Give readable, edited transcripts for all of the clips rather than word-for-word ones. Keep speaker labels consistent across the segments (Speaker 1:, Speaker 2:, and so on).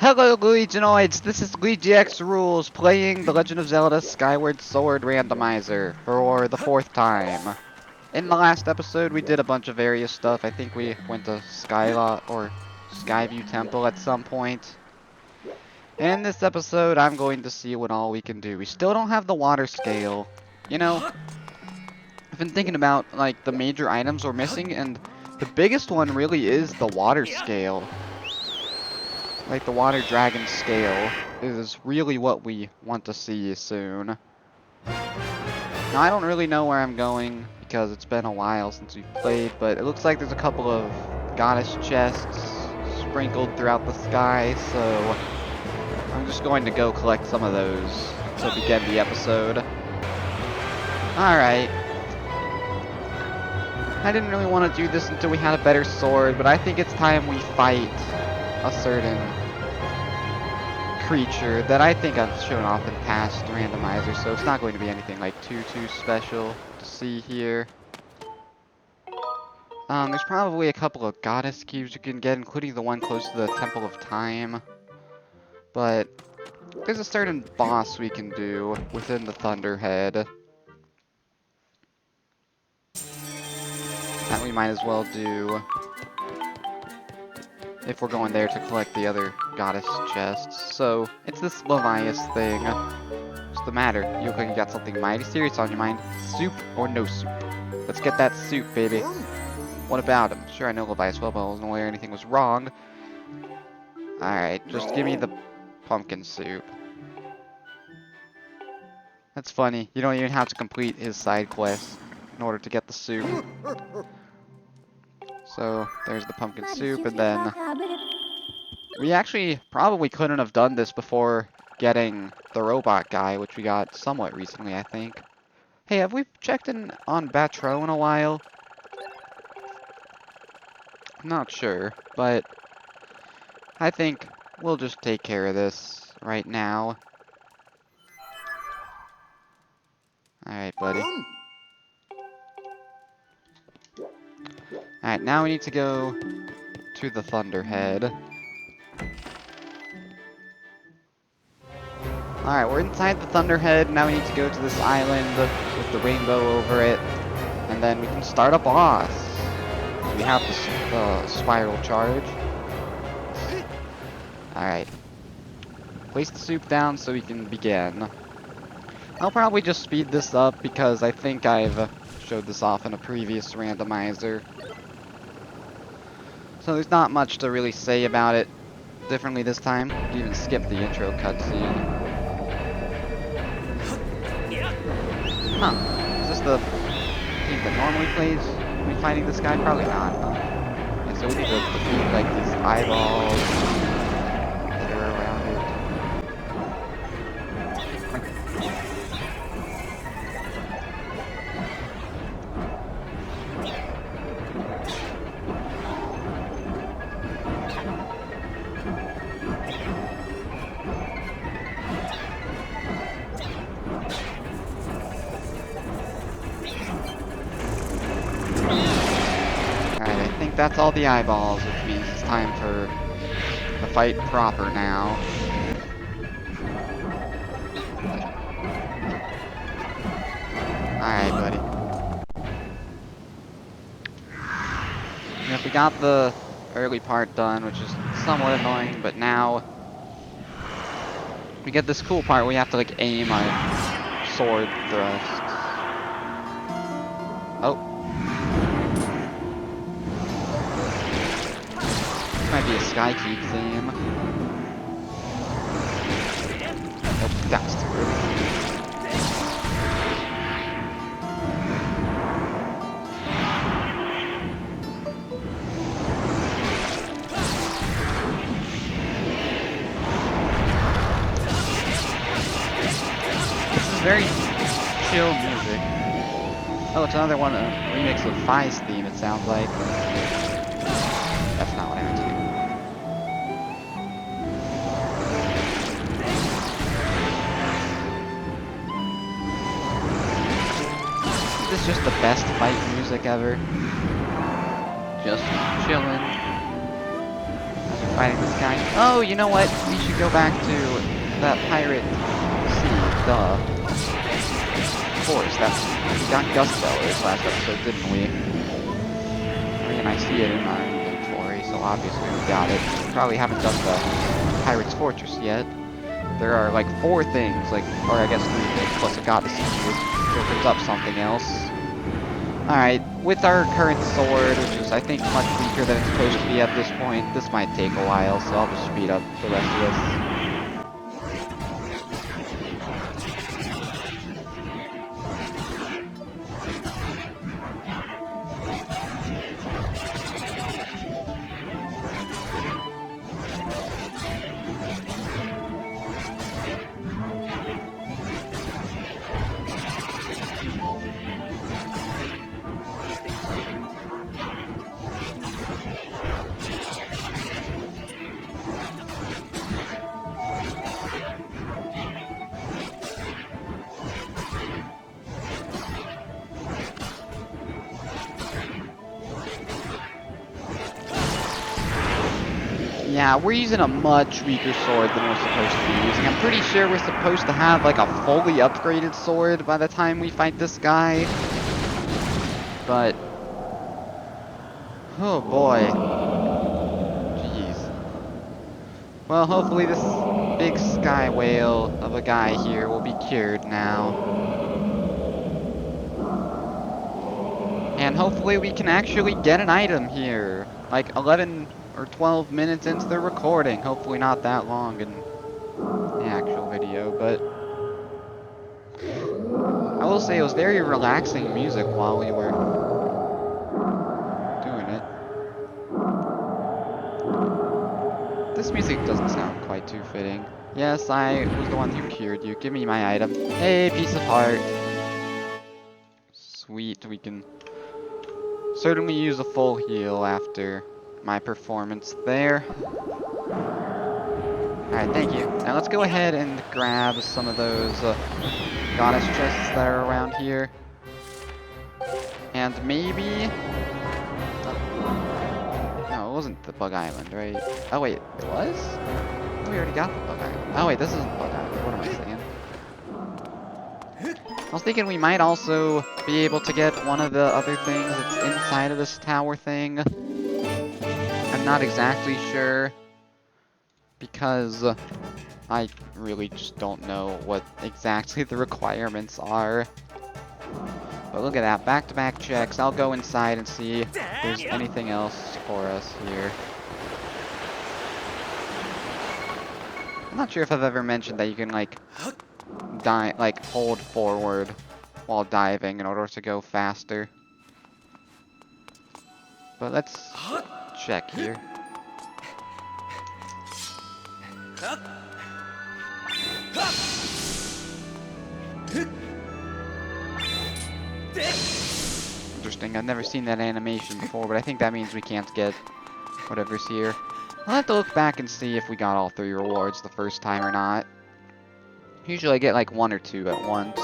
Speaker 1: Hello Luiginoids, this is LuigiXRules playing the Legend of Zelda Skyward Sword Randomizer for the 4th time. In the last episode we did a bunch of various stuff. I think we went to Skyview Temple at some point. And in this episode I'm going to see what all we can do. We still don't have the water scale. You know, I've been thinking about like the major items we're missing, and the biggest one really is the water scale. Like the water dragon scale is really what we want to see soon. Now I don't really know where I'm going because it's been a while since we've played, but it looks like there's a couple of goddess chests sprinkled throughout the sky, so I'm just going to go collect some of those to begin the episode. Alright. I didn't really want to do this until we had a better sword, but I think it's time we fight a certain creature that I think I've shown off in past randomizers, so it's not going to be anything like too special to see here. There's probably a couple of goddess cubes you can get, including the one close to the Temple of Time. But there's a certain boss we can do within the Thunderhead that we might as well do if we're going there to collect the other goddess chests. So, it's this Levias thing. What's the matter? You look like you got something mighty serious on your mind. Soup or no soup? Let's get that soup, baby. What about him? Sure, I know Levias well, but I wasn't aware anything was wrong. Alright, just give me the pumpkin soup. That's funny. You don't even have to complete his side quest in order to get the soup. So, there's the pumpkin soup, and then we actually probably couldn't have done this before getting the robot guy, which we got somewhat recently, I think. Hey, have we checked in on Batro in a while? I'm not sure, but I think we'll just take care of this right now. Alright, buddy. Alright, now we need to go to the Thunderhead. Alright, we're inside the Thunderhead. Now we need to go to this island with the rainbow over it. And then we can start a boss. We have the spiral charge. Alright. Place the soup down so we can begin. I'll probably just speed this up because I think I've showed this off in a previous randomizer. So there's not much to really say about it differently this time. You even skip the intro cutscene. Huh. Is this the theme that normally plays when we fighting this guy? Probably not, huh? Yeah, so we need to defeat like these eyeballs that are around it. That's all the eyeballs, which means it's time for the fight proper now. Alright, buddy. Yep, we got the early part done, which is somewhat annoying, but now we get this cool part where we have to like aim our sword thrusts. Oh. Might be a Sky Cube theme. Oh, that's too early. This is very chill music. Oh, it's another one, a remix of Fi's theme, it sounds like. That's not what I meant to do. This is just the best fight music ever. Just chillin'. fighting this guy. Oh, you know what? We should go back to that pirate sea. Duh. Of course, we got Gust Bellows last episode, didn't we? I mean, I see it in our inventory, so obviously we got it. We probably haven't done the Pirate's Fortress yet. There are like 4 things, or I guess 3 things, plus a goddess which opens up something else. Alright, with our current sword, which is I think much weaker than it's supposed to be at this point, this might take a while, so I'll just speed up the rest of this. Yeah, we're using a much weaker sword than we're supposed to be using. I'm pretty sure we're supposed to have like a fully upgraded sword by the time we fight this guy. But oh boy. Jeez. Well, hopefully this big sky whale of a guy here will be cured now. And hopefully we can actually get an item here. Like 11 or 12 minutes into the recording. Hopefully not that long in the actual video, but I will say it was very relaxing music while we were doing it. This music doesn't sound quite too fitting. Yes, I was the one who cured you. Give me my item. Hey, piece of heart. Sweet, we can certainly use a full heal after my performance there. Alright, thank you. Now let's go ahead and grab some of those goddess chests that are around here. And maybe... no, it wasn't the Bug Island, right? Oh wait, it was? Oh, we already got the Bug Island. Oh wait, this isn't Bug Island. What am I saying? I was thinking we might also be able to get one of the other things that's inside of this tower thing. I'm not exactly sure, because I really just don't know what exactly the requirements are. But look at that, back-to-back checks. I'll go inside and see if there's anything else for us here. I'm not sure if I've ever mentioned that you can hold forward while diving in order to go faster. But let's check here. Interesting, I've never seen that animation before, but I think that means we can't get whatever's here. I'll have to look back and see if we got all 3 rewards the first time or not. Usually I get like 1 or 2 at once.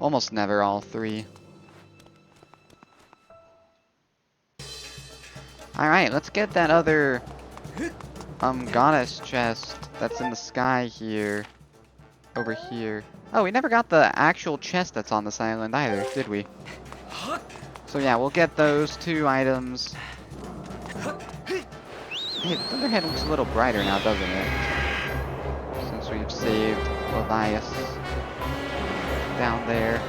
Speaker 1: Almost never all 3. Alright, let's get that other goddess chest that's in the sky here. Over here. Oh, we never got the actual chest that's on this island either, did we? So yeah, we'll get those 2 items. Hey, Thunderhead looks a little brighter now, doesn't it? Since we've saved Levias down there.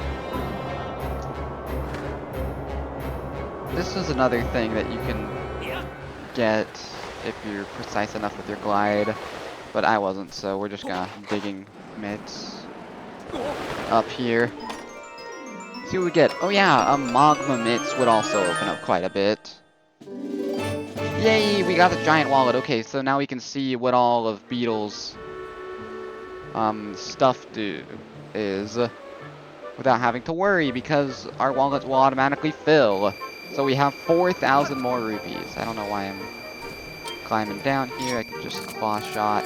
Speaker 1: This is another thing that you can get if you're precise enough with your glide, but I wasn't, so we're just gonna digging mitts up here. See what we get. Oh yeah, magma mitts would also open up quite a bit. Yay, we got the giant wallet. Okay, so now we can see what all of Beetle's stuff is without having to worry, because our wallets will automatically fill. So we have 4,000 more rupees. I don't know why I'm climbing down here. I can just claw shot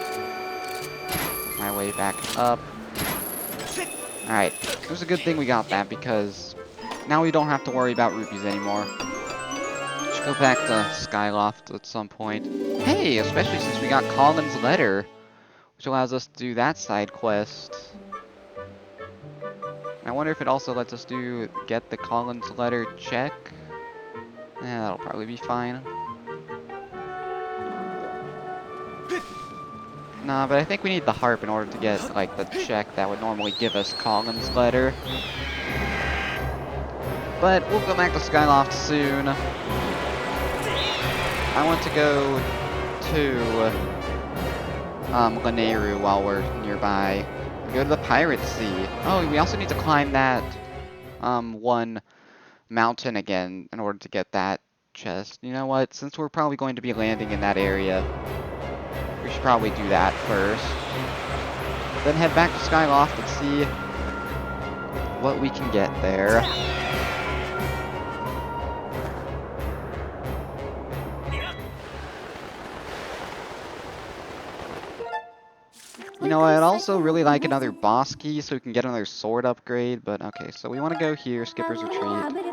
Speaker 1: my way back up. Alright, it was a good thing we got that, because now we don't have to worry about rupees anymore. Go back to Skyloft at some point. Hey, especially since we got Colin's letter, which allows us to do that side quest. I wonder if it also lets us get the Colin's letter check. Yeah, that'll probably be fine. Nah, but I think we need the harp in order to get, like, the check that would normally give us Colin's letter. But we'll go back to Skyloft soon. I want to go to Lanayru while we're nearby. Go to the Pirate Sea. Oh, we also need to climb that one mountain again in order to get that chest. You know what? Since we're probably going to be landing in that area, we should probably do that first. Then head back to Skyloft and see what we can get there. You know, I'd also really like another boss key so we can get another sword upgrade, but okay, so we want to go here, Skipper's Retreat.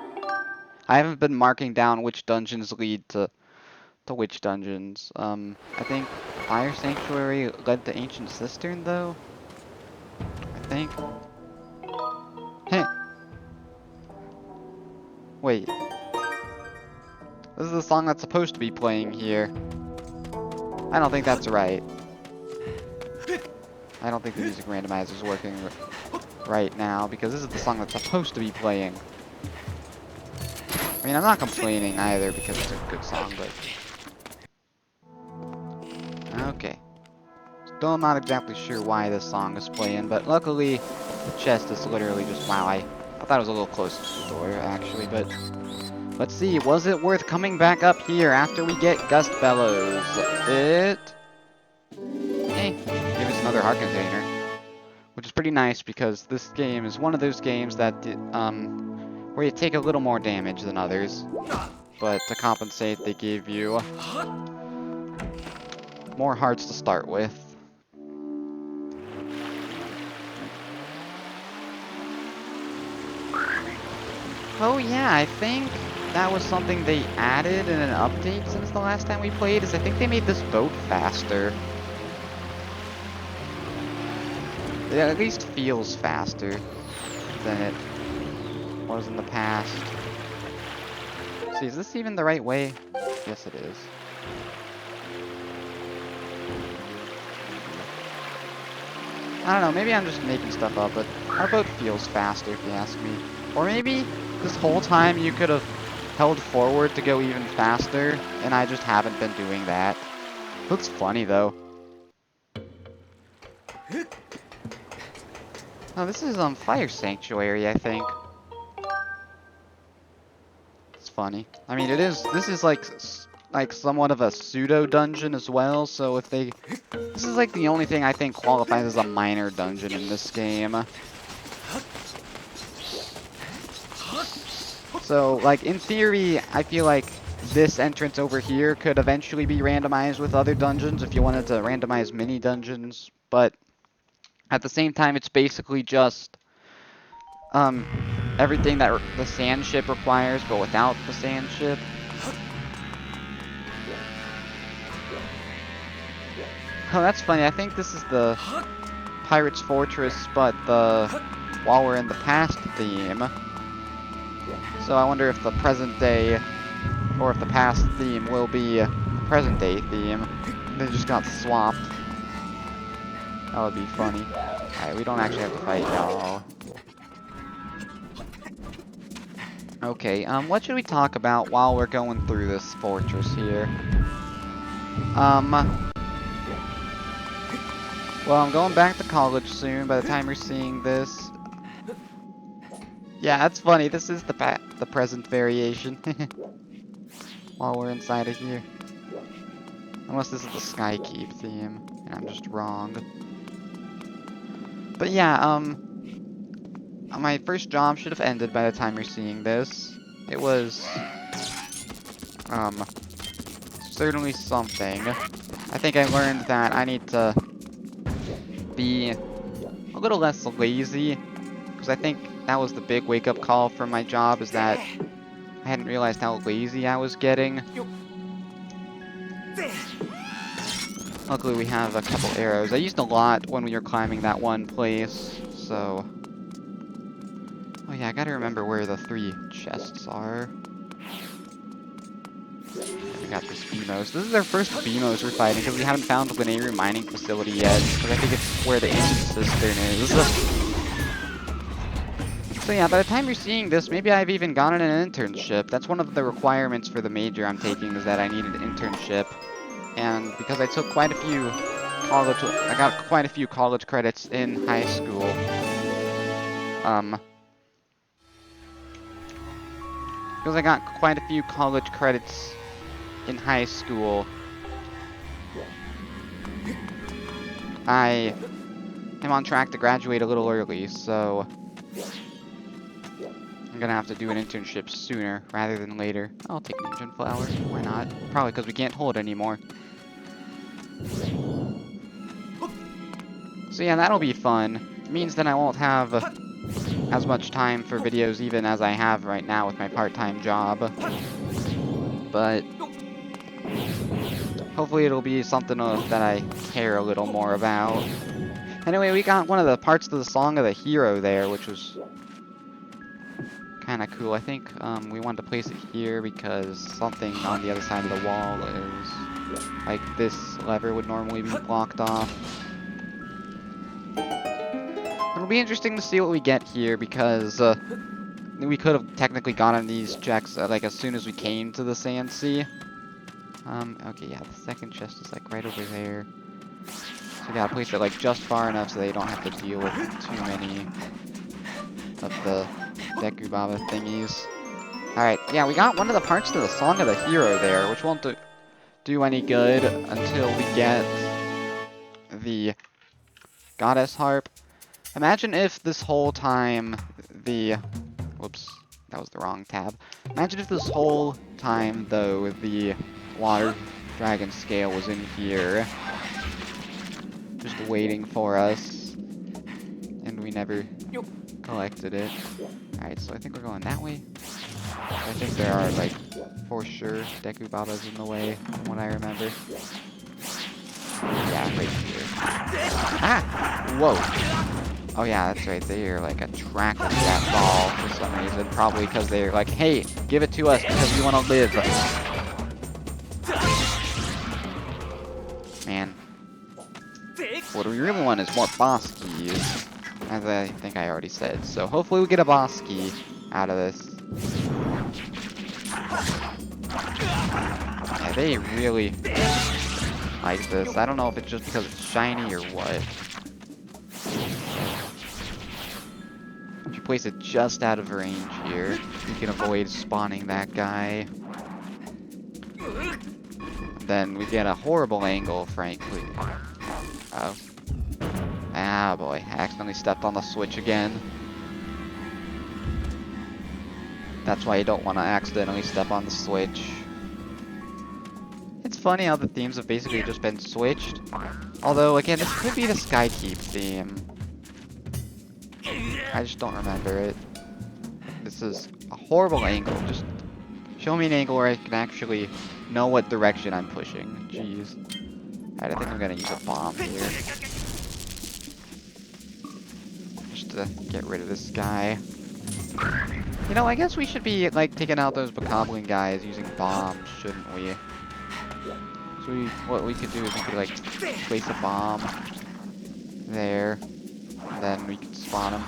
Speaker 1: I haven't been marking down which dungeons lead to which dungeons. I think Fire Sanctuary led to Ancient Cistern, though? I think. Hey! Wait. This is the song that's supposed to be playing here. I don't think that's right. I don't think the music randomizer is working right now, because this is the song that's supposed to be playing. I mean, I'm not complaining either, because it's a good song, but... Okay. Still not exactly sure why this song is playing, but luckily, the chest is literally just... Wow, I thought it was a little close to the door, actually, but... Let's see, was it worth coming back up here after we get Gust Bellows? Give us another heart container, which is pretty nice because this game is one of those games that where you take a little more damage than others, but to compensate they give you more hearts to start with. Oh yeah, I think that was something they added in an update since the last time we played, is I think they made this boat faster. It at least feels faster than it was in the past. See, is this even the right way? Yes, it is. I don't know, maybe I'm just making stuff up, but our boat feels faster if you ask me. Or maybe this whole time you could have held forward to go even faster, and I just haven't been doing that. Looks funny though. Oh, this is Fire Sanctuary, I think. It's funny. I mean, this is like somewhat of a pseudo dungeon as well. So if this is like the only thing I think qualifies as a minor dungeon in this game. So like in theory, I feel like this entrance over here could eventually be randomized with other dungeons if you wanted to randomize mini dungeons, but at the same time, it's basically just everything that the sand ship requires, but without the sand ship. Oh, that's funny. I think this is the Pirate's Fortress, but while we're in the past theme. So I wonder if the present day, or if the past theme will be the present day theme. They just got swapped. That would be funny. Alright, we don't actually have to fight y'all. Okay, what should we talk about while we're going through this fortress here? Well, I'm going back to college soon by the time you're seeing this. Yeah, that's funny. This is the present variation. While we're inside of here. Unless this is the Skykeep theme, and I'm just wrong. But yeah, my first job should have ended by the time you're seeing this. It was, certainly something. I think I learned that I need to be a little less lazy, because I think that was the big wake-up call for my job, is that I hadn't realized how lazy I was getting. Luckily we have a couple arrows. I used a lot when we were climbing that one place, so... Oh yeah, I gotta remember where the 3 chests are. We got this Beamos. This is our first Beamos we're fighting, because we haven't found the Linear mining facility yet, because I think it's where the ancient cistern is. So yeah, by the time you're seeing this, maybe I've even gotten an internship. That's one of the requirements for the major I'm taking, is that I need an internship. And because I took quite a few I got quite a few college credits in high school. Because I got quite a few college credits in high school, I am on track to graduate a little early, so I'm gonna have to do an internship sooner rather than later. I'll take an engine flower, why not? Probably because we can't hold anymore. So yeah, that'll be fun. It means that I won't have as much time for videos even as I have right now with my part-time job. But hopefully it'll be something that I care a little more about. Anyway, we got one of the parts of the Song of the Hero there, which was kind of cool. I think we wanted to place it here because something on the other side of the wall is... like, this lever would normally be blocked off. It'll be interesting to see what we get here, because we could have technically gotten these checks like as soon as we came to the Sand Sea. Okay, yeah, the second chest is like right over there. So we gotta place it like just far enough so they don't have to deal with too many of the Deku Baba thingies. Alright, yeah, we got one of the parts to the Song of the Hero there, which won't do any good until we get the Goddess Harp. Imagine if this whole time the... whoops, that was the wrong tab. Imagine if this whole time, though, the Water Dragon scale was in here, just waiting for us, and we never collected it. Alright, so I think we're going that way. I think there are, like, for sure, Deku Babas in the way, from what I remember. Yeah, right here. Ah! Whoa! Oh yeah, that's right, they're, like, attracted to that ball for some reason. Probably because they're like, hey, give it to us because we want to live. Man. What we really want is more boss keys, as I think I already said. So hopefully we get a boss key out of this. Yeah, they really like this. I don't know if it's just because it's shiny or what. If you place it just out of range here, you can avoid spawning that guy. Then we get a horrible angle, frankly. Oh. Ah, boy. I accidentally stepped on the switch again. That's why you don't want to accidentally step on the switch. It's funny how the themes have basically just been switched. Although, again, this could be the Skykeep theme. I just don't remember it. This is a horrible angle. Just show me an angle where I can actually know what direction I'm pushing. Jeez. Alright, I think I'm gonna use a bomb here. Just to get rid of this guy. You know, I guess we should be, like, taking out those bokoblin guys using bombs, shouldn't we? So what we could do is we could, like, place a bomb there. And then we could spawn them.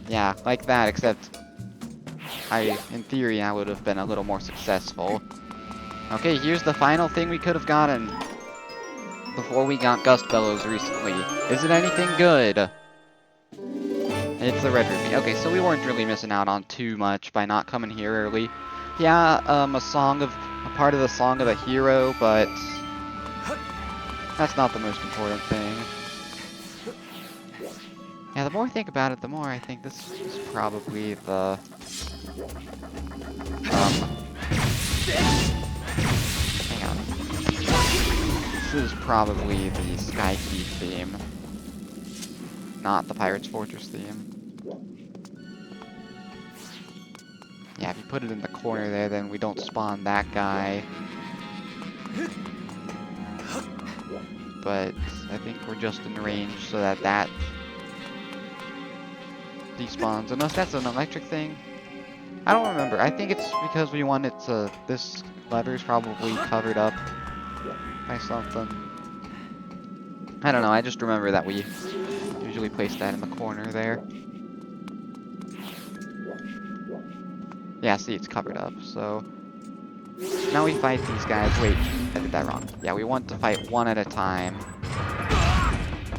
Speaker 1: Yeah, like that, except in theory, I would have been a little more successful. Okay, here's the final thing we could have gotten before we got Gust Bellows recently. Is it anything good? It's the red ruby. Okay, so we weren't really missing out on too much by not coming here early. Yeah, a part of the Song of the Hero, but that's not the most important thing. Yeah, the more I think about it, the more I think this is probably the... hang on. This is probably the Skykeep theme. Not the Pirate's Fortress theme. Yeah, if you put it in the corner there, then we don't spawn that guy. But I think we're just in range so that that despawns. Unless that's an electric thing. I don't remember. I think it's because we want it to... This lever's probably covered up by something. I don't know. I just remember that we usually place that in the corner there. Yeah, see, it's covered up, so... Now we fight these guys. Wait, I did that wrong. Yeah, we want to fight one at a time.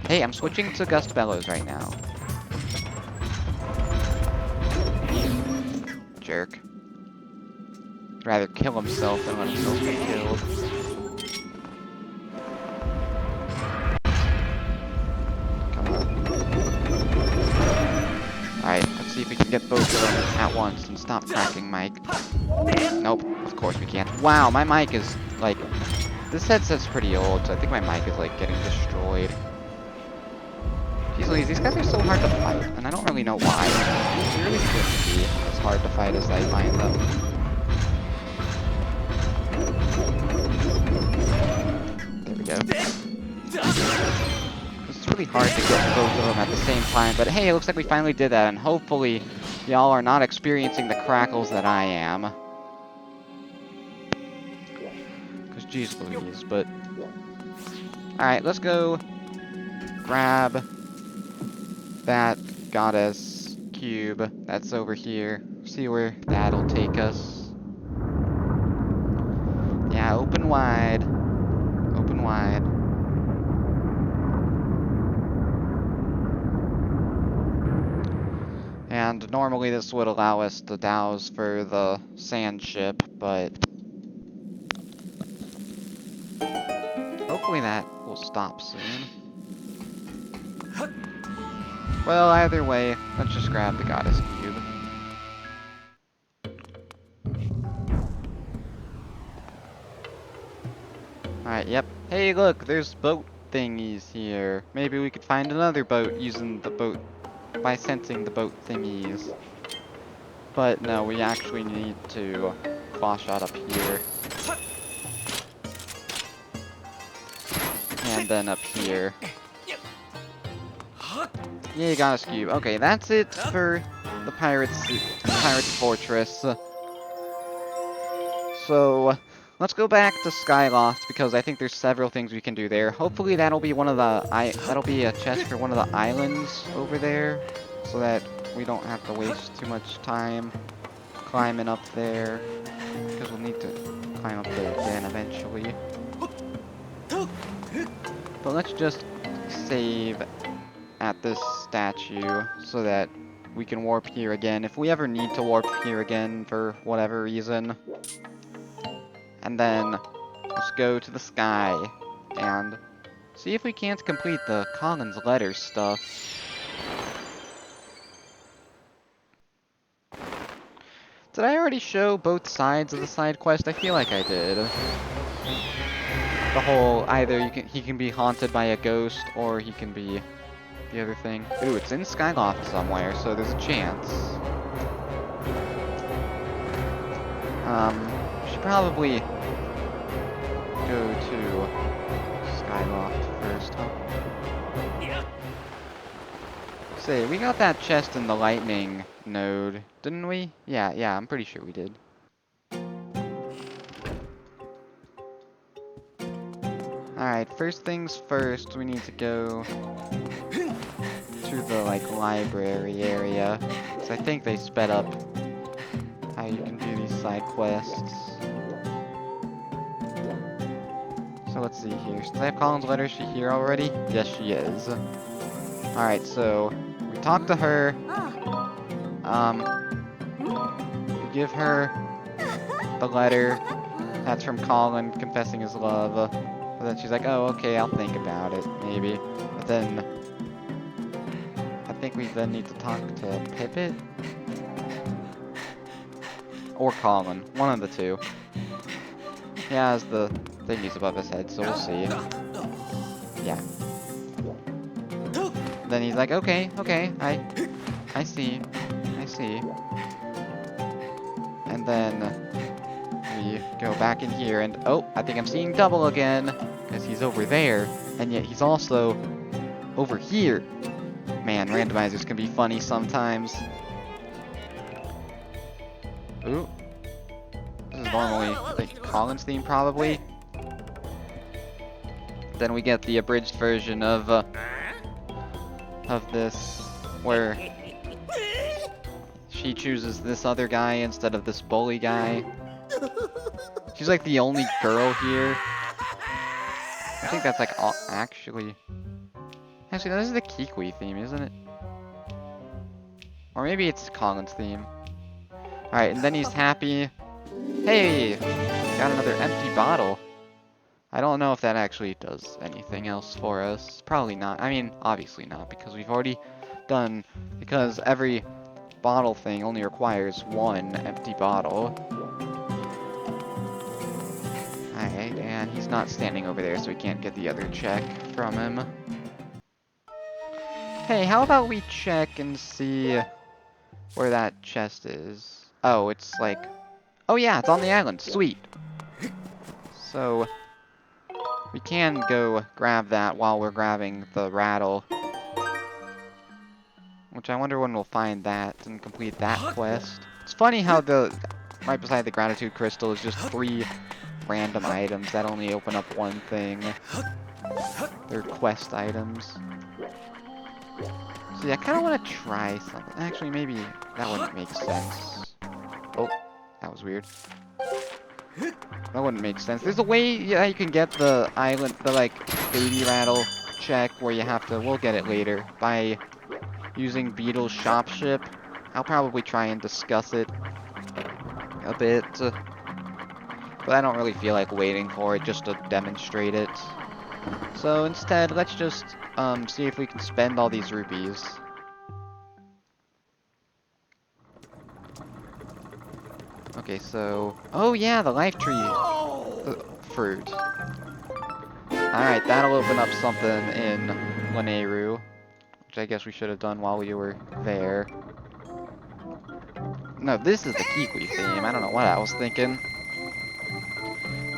Speaker 1: Hey, I'm switching to Gust Bellows right now. Jerk. He'd rather kill himself than let himself get killed. Come on. Alright, let's see if we can get both of them at once and stop cracking Mike. Nope, of course we can't. Wow, my mic is, like... This headset's pretty old, so I think my mic is, like, getting destroyed. Jeez Louise, these guys are so hard to fight, and I don't really know why. They really shouldn't be as hard to fight as I find them. There we go. It's really hard to get both of them at the same time, but hey, it looks like we finally did that, and hopefully y'all are not experiencing the crackles that I am. Because jeez Louise, but... Alright, let's go grab that goddess cube that's over here. See where that'll take us. Yeah, open wide. Open wide. And normally this would allow us to douse for the sand ship, but hopefully that will stop soon. Well, either way, let's just grab the goddess cube. Alright, yep. Hey, look, there's boat thingies here. Maybe we could find another boat using the boat, by sensing the boat thingies. But no, we actually need to claw shot up here. And then up here. Yeah, you got a cube. Okay, that's it for the Pirate's Fortress. So, let's go back to Skyloft because I think there's several things we can do there. Hopefully that'll be one of the that'll be a chest for one of the islands over there, so that we don't have to waste too much time climbing up there, because we'll need to climb up there again eventually. But let's just save at this statue so that we can warp here again if we ever need to warp here again for whatever reason. And then let's go to the sky and see if we can't complete the Collins letter stuff. Did I already show both sides of the side quest? I feel like I did. The whole, either he can be haunted by a ghost, or he can be the other thing. Ooh, it's in Skyloft somewhere, so there's a chance. Should probably go to Skyloft first, huh? Say, we got that chest in the lightning node, didn't we? Yeah, I'm pretty sure we did. Alright, first things first, we need to go to the, like, library area. So I think they sped up how you can do these side quests. So let's see here. Does I have Collins' letter? Is she here already? Yes, she is. Alright, so we talked to her. We give her the letter. That's from Colin confessing his love. But then she's like, oh, okay, I'll think about it, maybe. But then I think we then need to talk to Pippet. Or Colin. One of the two. He has the thingies above his head, so we'll see. Yeah. Then he's like, okay, I see. And then we we go back in here and, oh, I think I'm seeing double again, because he's over there, and yet he's also over here. Man, randomizers can be funny sometimes. Ooh. This is normally, I think, Colin's theme, probably. Then we get the abridged version of this, where she chooses this other guy instead of this bully guy. She's like the only girl here. I think that's like actually, no, this is the Kikui theme, isn't it? Or maybe it's Colin's theme. Alright, and then he's happy. Hey! Got another empty bottle. I don't know if that actually does anything else for us. Probably not. I mean, obviously not, because we've already done, because every bottle thing only requires one empty bottle. Alright, and he's not standing over there, so we can't get the other check from him. Hey, how about we check and see where that chest is? Oh, it's like... Oh yeah, it's on the island. Sweet. So, we can go grab that while we're grabbing the rattle. Which I wonder when we'll find that and complete that quest. It's funny how right beside the gratitude crystal is just 3 random items that only open up one thing. They're quest items. So yeah, I kind of want to try something. Actually, maybe that wouldn't make sense. Oh, that was weird. That wouldn't make sense. There's a way, yeah, you can get the island, the like baby rattle check where you have to. We'll get it later by using Beetle's shopship. I'll probably try and discuss it a bit, but I don't really feel like waiting for it just to demonstrate it. So instead, let's just see if we can spend all these rupees. Okay, so... Oh yeah, the life tree fruit. Alright, that'll open up something in Lanayru, which I guess we should have done while we were there. No, this is the Kikui theme. I don't know what I was thinking.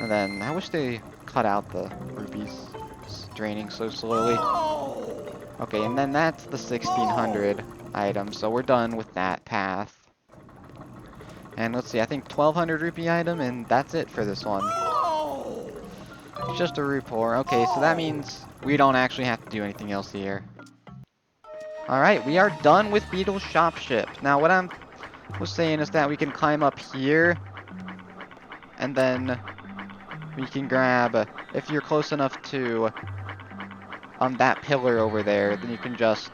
Speaker 1: And then, I wish they cut out the rupees. It's draining so slowly. Okay, and then that's the 1600 item, so we're done with that path. And let's see, I think 1200 rupee item, and that's it for this one. It's just a rupee. Okay, so that means we don't actually have to do anything else here. Alright, we are done with Beetle's shopship. Now, what I was saying is that we can climb up here, and then we can grab, if you're close enough to that pillar over there, then you can just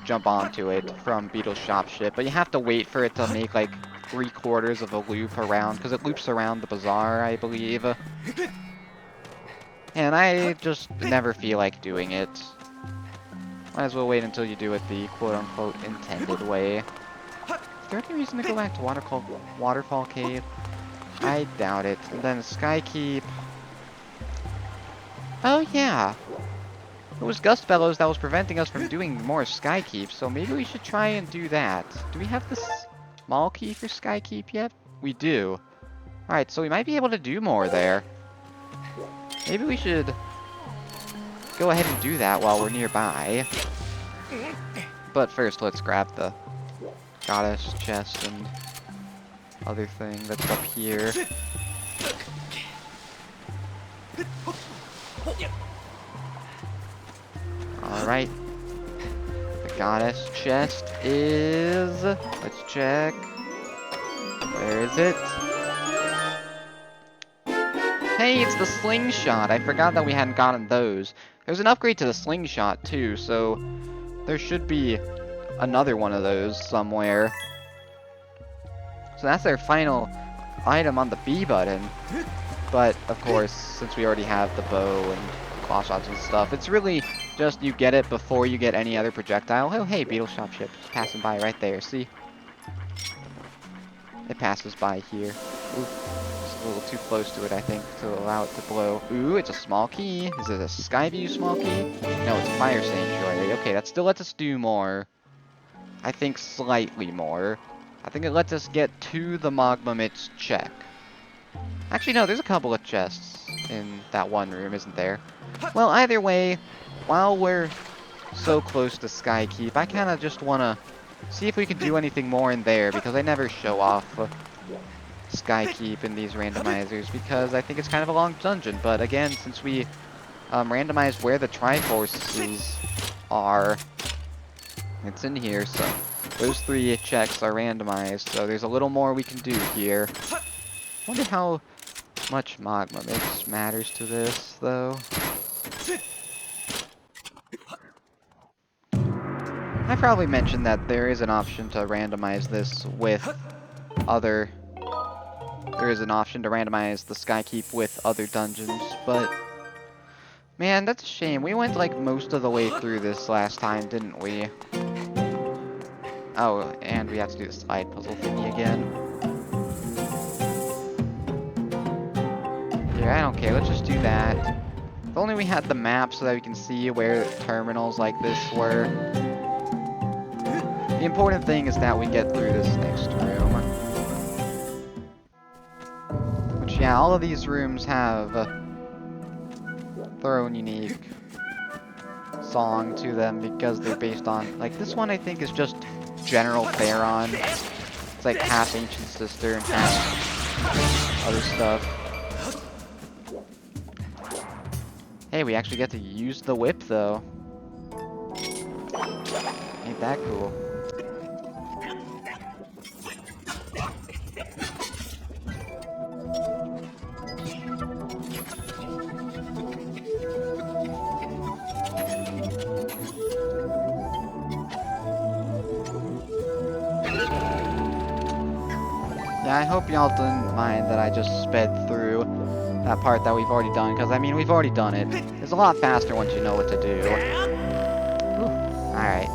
Speaker 1: jump onto it from Beetle's shopship. But you have to wait for it to make like 3/4 of a loop around, because it loops around the bazaar, I believe. And I just never feel like doing it. Might as well wait until you do it the quote-unquote intended way. Is there any reason to go back to Waterfall Cave? I doubt it. And then Skykeep. Oh yeah! It was Gust Bellows that was preventing us from doing more Skykeep, so maybe we should try and do that. Do we have the small key for Skykeep yet? We do. Alright, so we might be able to do more there. Maybe we should go ahead and do that while we're nearby. But first, let's grab the goddess chest and other thing that's up here. Alright. The goddess chest is... Let's check. Where is it? Hey, it's the slingshot! I forgot that we hadn't gotten those. There's an upgrade to the slingshot, too, so there should be another one of those somewhere. So that's our final item on the B button. But, of course, since we already have the bow and claw shots and stuff, it's really just you get it before you get any other projectile. Oh, hey, Beetle shopship. Just passing by right there, see? It passes by here. Ooh, it's a little too close to it, I think, to allow it to blow. Ooh, it's a small key. Is it a Skyview small key? No, it's a Fire Sanctuary. Okay, that still lets us do more. I think slightly more. I think it lets us get to the Magma Mit's check. Actually, no, there's a couple of chests in that one room, isn't there? Well, either way, while we're so close to Skykeep, I kind of just want to see if we can do anything more in there, because I never show off Skykeep in these randomizers, because I think it's kind of a long dungeon. But again, since we randomized where the Triforces are, it's in here, so those 3 checks are randomized, so there's a little more we can do here. Wonder how much magma mix matters to this, though. I probably mentioned that there is an option to randomize this with other... There is an option to randomize the Skykeep with other dungeons, but... Man, that's a shame. We went, like, most of the way through this last time, didn't we? Oh, and we have to do the slide puzzle thingy again. Yeah, I don't care. Let's just do that. If only we had the map so that we can see where terminals like this were. The important thing is that we get through this next room. Which, yeah, all of these rooms have their own unique song to them because they're based on... Like, this one I think is just General Theron. It's like half Ancient Sister and half other stuff. Hey, we actually get to use the whip, though. Ain't that cool? Yeah, I hope y'all didn't mind that I just sped through that part that we've already done, because, I mean, we've already done it. It's a lot faster once you know what to do. Alright.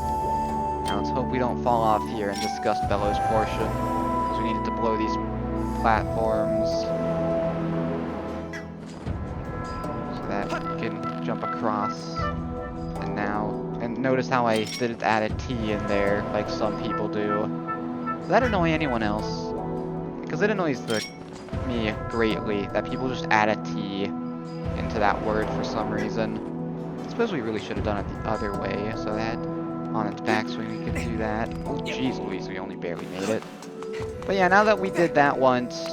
Speaker 1: Now let's hope we don't fall off here in this Gust Bellows portion, because we needed to blow these platforms so that we can jump across. And now, and notice how I didn't add a T in there, like some people do. Does that annoy anyone else? Because it annoys me greatly that people just add a T into that word for some reason. I suppose we really should have done it the other way, so that on its backswing we could do that. Oh jeez Louise, we only barely made it. But yeah, now that we did that once,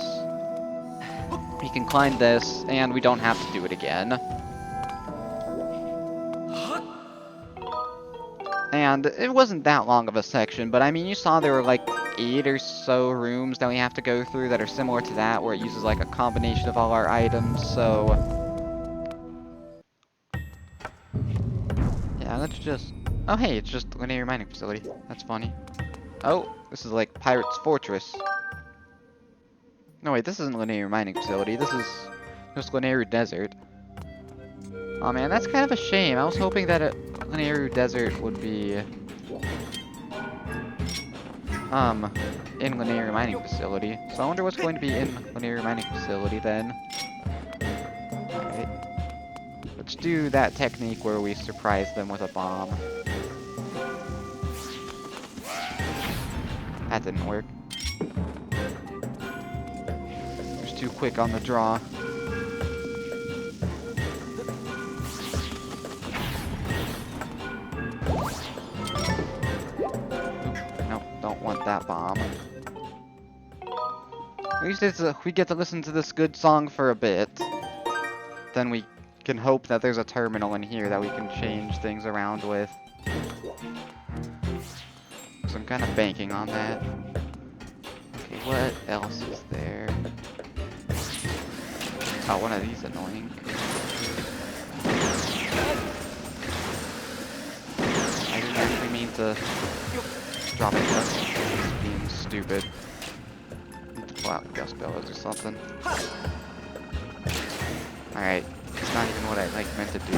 Speaker 1: we can climb this, and we don't have to do it again. And it wasn't that long of a section, but I mean, you saw there were like 8 or so rooms that we have to go through that are similar to that, where it uses like a combination of all our items, so... Yeah, let's just... Oh hey, it's just linear mining facility. That's funny. Oh, this is like Pirate's Fortress. No wait, this isn't linear mining facility, this is just linear desert. Oh man, that's kind of a shame. I was hoping that a linear desert would be in linear mining facility. So I wonder what's going to be in linear mining facility then. Alright. Let's do that technique where we surprise them with a bomb. That didn't work. It was too quick on the draw. That bomb. At least it's we get to listen to this good song for a bit. Then we can hope that there's a terminal in here that we can change things around with. So I'm kind of banking on that. Okay, what else is there? Oh, one of these annoying. I didn't actually mean to drop it. That's being stupid. Need to pull out Gust Bellows or something. Alright, it's not even what I meant to do.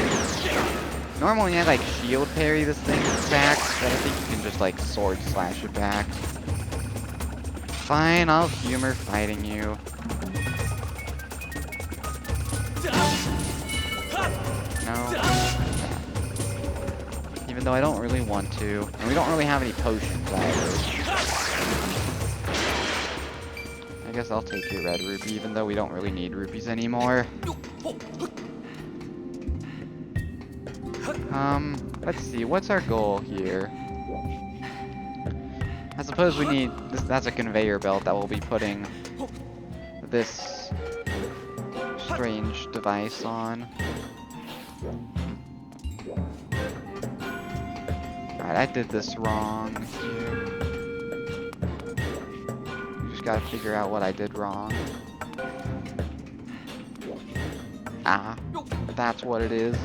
Speaker 1: Normally I shield parry this thing back, but I think you can just sword slash it back. Fine, I'll humor fighting you. No. Even though I don't really want to. And we don't really have any potions either. I guess I'll take your red rupee, even though we don't really need rupees anymore. Let's see, what's our goal here? I suppose we need this. That's a conveyor belt that we'll be putting this strange device on. Alright, I did this wrong here. You just gotta figure out what I did wrong. Ah, that's what it is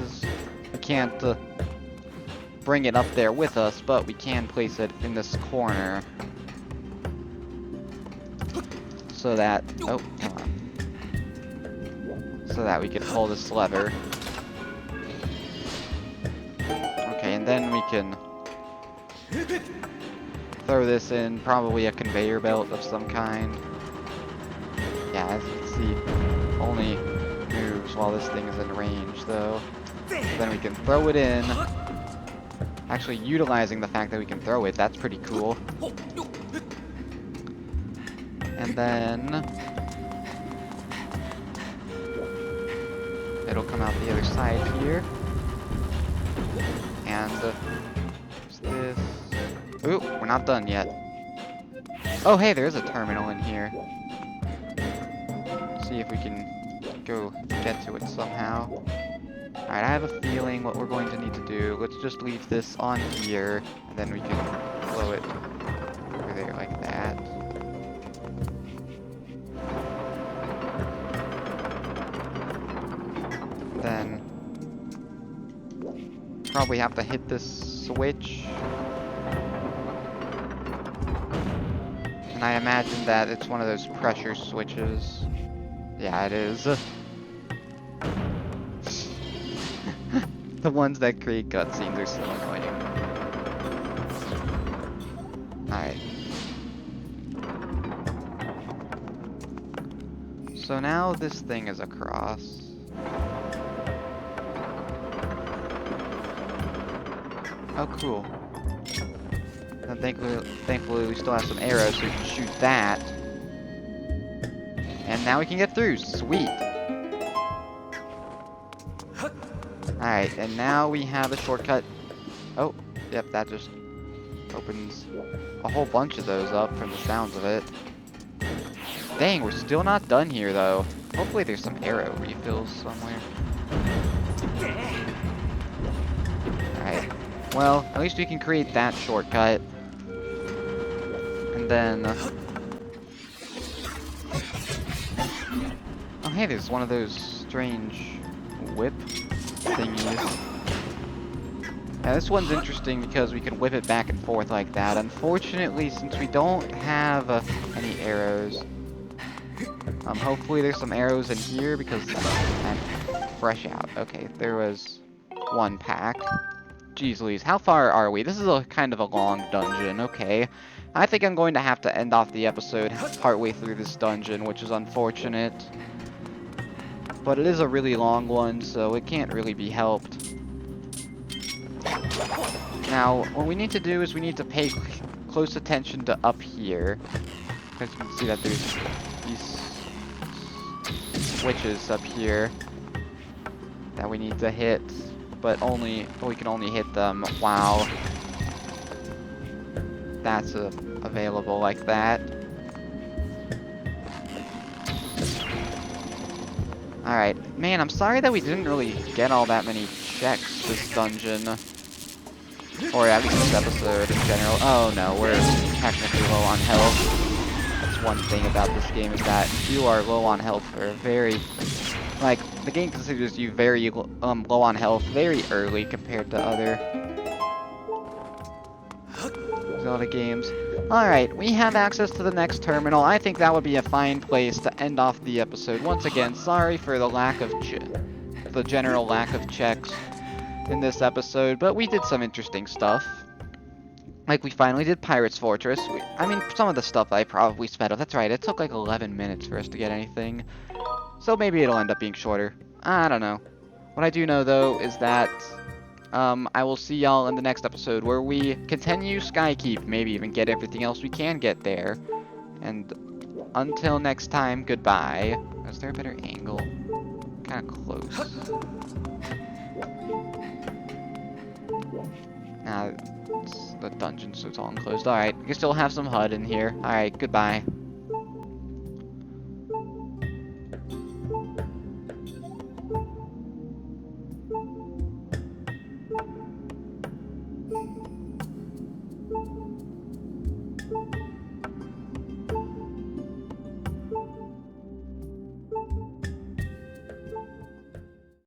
Speaker 1: we can't bring it up there with us, but we can place it in this corner. So that, oh, come on. So that we can pull this lever. Okay, and then we can throw this in probably a conveyor belt of some kind. Yeah, as you can see, only moves while this thing is in range, though. Then we can throw it in. Actually, utilizing the fact that we can throw it, that's pretty cool. And then it'll come out the other side here. And what's this? Ooh, we're not done yet. Oh, hey, there's a terminal in here. Let's see if we can go get to it somehow. Alright, I have a feeling what we're going to need to do. Let's just leave this on here, and then we can blow it over there like that. Then probably have to hit this switch. And I imagine that it's one of those pressure switches. Yeah, it is. The ones that create cutscenes are so annoying. Alright. So now this thing is across. Oh, cool. And thankfully we still have some arrows so we can shoot that. And now we can get through. Sweet! Alright, and now we have a shortcut. Oh, yep, that just opens a whole bunch of those up from the sounds of it. Dang, we're still not done here, though. Hopefully there's some arrow refills somewhere. Alright, well, at least we can create that shortcut. And then oh, hey, there's one of those strange whip thingies. Now this one's interesting because we can whip it back and forth like that. Unfortunately, since we don't have any arrows, hopefully there's some arrows in here because I'm fresh out. Okay, there was one pack. Jeez Louise, how far are we? This is a kind of a long dungeon. Okay, I think I'm going to have to end off the episode partway through this dungeon, which is unfortunate. But it is a really long one, so it can't really be helped. Now, what we need to do is we need to pay close attention to up here. Because you can see that there's these switches up here that we need to hit, but we can only hit them while that's available like that. Alright, man, I'm sorry that we didn't really get all that many checks this dungeon. Or at least this episode in general. Oh no, we're technically low on health. That's one thing about this game, is that you are low on health for a very... Like, the game considers you very low on health very early compared to other Zelda games. Alright, we have access to the next terminal. I think that would be a fine place to end off the episode. Once again, sorry for the lack of the general lack of checks in this episode, but we did some interesting stuff. Like, we finally did Pirate's Fortress. I mean, some of the stuff I probably sped up. That's right, it took like 11 minutes for us to get anything. So maybe it'll end up being shorter. I don't know. What I do know, though, is that I will see y'all in the next episode where we continue Skykeep, maybe even get everything else we can get there. And until next time, goodbye. Is there a better angle? Kind of close. Nah, the dungeon's so tall and closed. Alright, we can still have some HUD in here. Alright, goodbye.